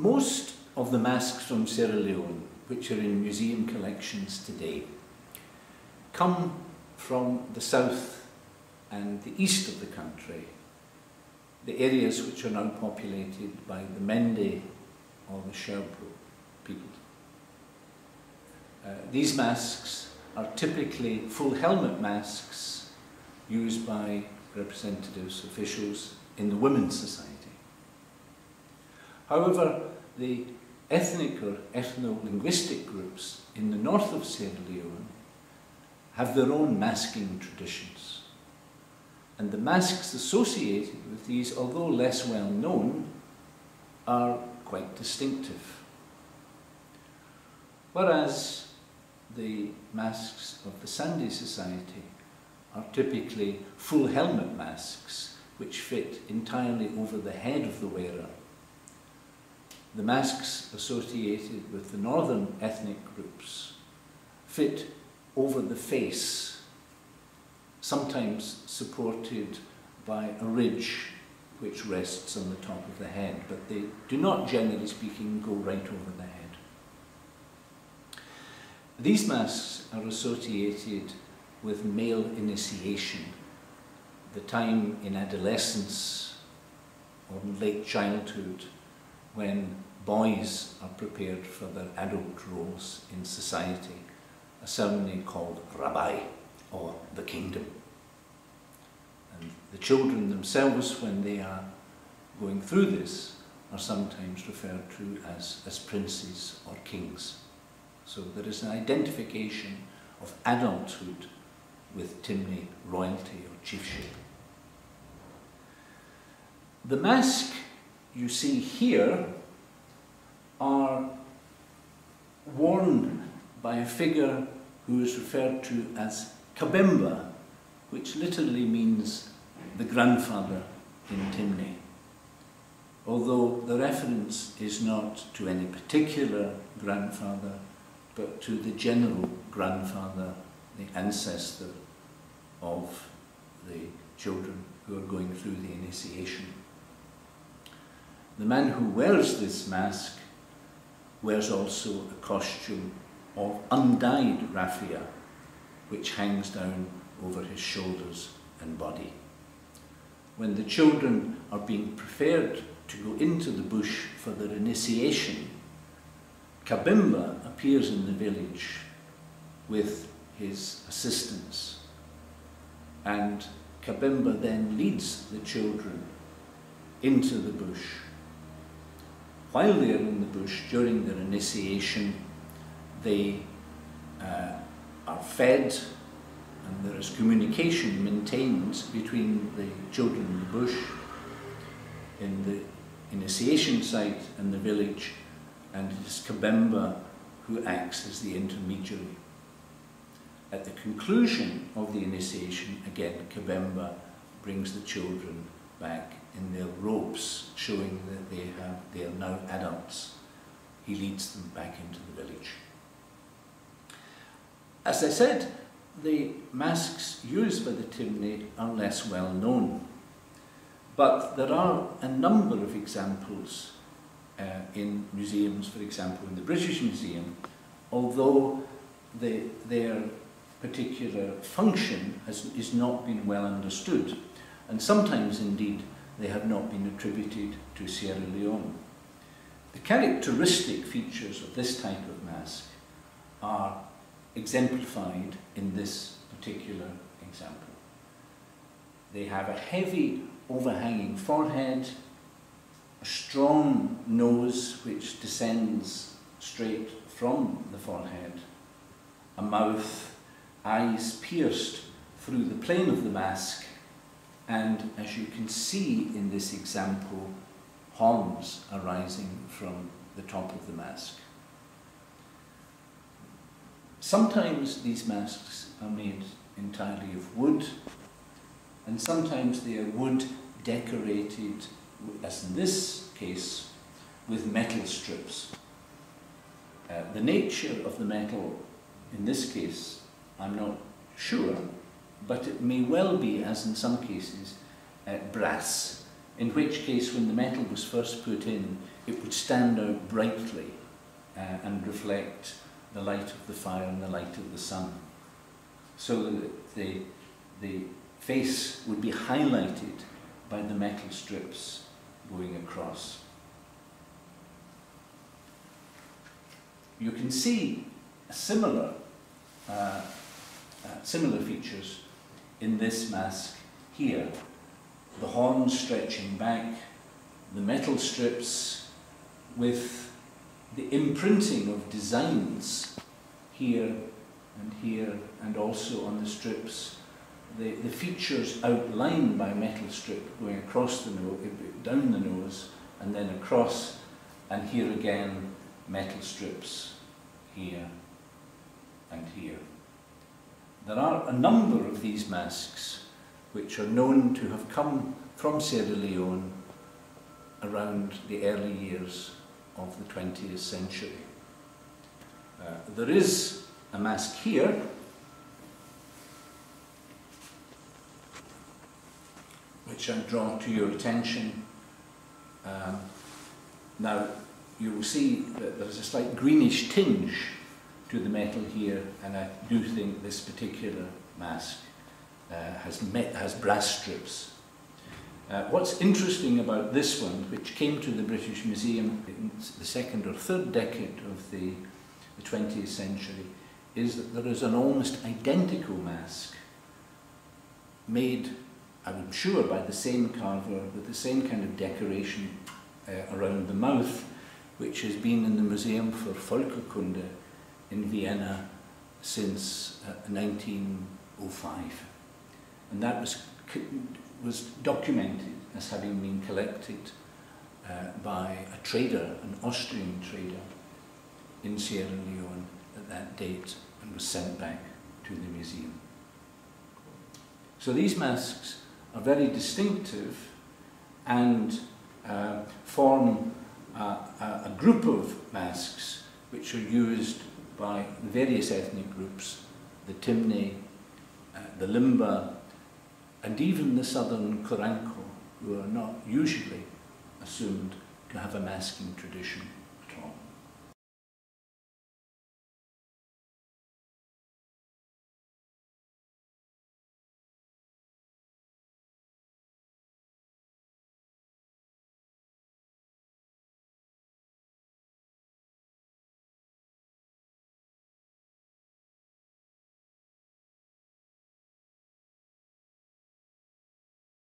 Most of the masks from Sierra Leone, which are in museum collections today, come from the south and the east of the country, the areas which are now populated by the Mende or the Sherbrooke people. These masks are typically full helmet masks used by representatives, officials in the Women's Society. However, the ethnic or ethno-linguistic groups in the north of Sierra Leone have their own masking traditions. And the masks associated with these, although less well known, are quite distinctive. Whereas the masks of the Sande Society are typically full helmet masks which fit entirely over the head of the wearer. The masks associated with the northern ethnic groups fit over the face, sometimes supported by a ridge which rests on the top of the head, but they do not, generally speaking, go right over the head. These masks are associated with male initiation, the time in adolescence or in late childhood when boys are prepared for their adult roles in society, a ceremony called Rabbi, or the kingdom. And the children themselves, when they are going through this, are sometimes referred to as princes or kings. So there is an identification of adulthood with Timni royalty or chiefship. The mask you see here are worn by a figure who is referred to as Kabemba, which literally means the grandfather in Timni. Although the reference is not to any particular grandfather, but to the general grandfather, the ancestor of the children who are going through the initiation. The man who wears this mask wears also a costume of undyed raffia, which hangs down over his shoulders and body. When the children are being prepared to go into the bush for their initiation, Kabemba appears in the village with his assistants, and Kabemba then leads the children into the bush. While they are in the bush during their initiation, they are fed, and there is communication maintained between the children in the bush, in the initiation site and the village, and it is Kabemba who acts as the intermediary. At the conclusion of the initiation, again, Kabemba brings the children back in their robes, showing that they are now adults. He leads them back into the village. As I said, the masks used by the Timni are less well known, but there are a number of examples in museums, for example in the British Museum, although their particular function is not been well understood, and sometimes indeed they have not been attributed to Sierra Leone. The characteristic features of this type of mask are exemplified in this particular example. They have a heavy overhanging forehead, a strong nose which descends straight from the forehead, a mouth, eyes pierced through the plane of the mask, and as you can see in this example, horns arising from the top of the mask. Sometimes these masks are made entirely of wood, and sometimes they are wood decorated, as in this case, with metal strips. The nature of the metal in this case, I'm not sure, but it may well be, as in some cases, brass, in which case when the metal was first put in, it would stand out brightly and reflect the light of the fire and the light of the sun, so that the face would be highlighted by the metal strips going across. You can see similar features in this mask here. The horns stretching back, the metal strips with the imprinting of designs here and also on the strips. The features outlined by metal strip going across the nose, down the nose, and then across, and here again metal strips here and here. There are a number of these masks which are known to have come from Sierra Leone around the early years of the 20th century. There is a mask here which I draw to your attention. Now you will see that there is a slight greenish tinge to the metal here, and I do think this particular mask has brass strips. What's interesting about this one, which came to the British Museum in the second or third decade of the 20th century, is that there is an almost identical mask made, I'm sure, by the same carver with the same kind of decoration around the mouth, which has been in the Museum for Volkerkunde in Vienna since 1905. And that was documented as having been collected by a trader, an Austrian trader in Sierra Leone at that date, and was sent back to the museum. So these masks are very distinctive and form a group of masks which are used by various ethnic groups, the Timne, the Limba, and even the southern Koranko, who are not usually assumed to have a masking tradition.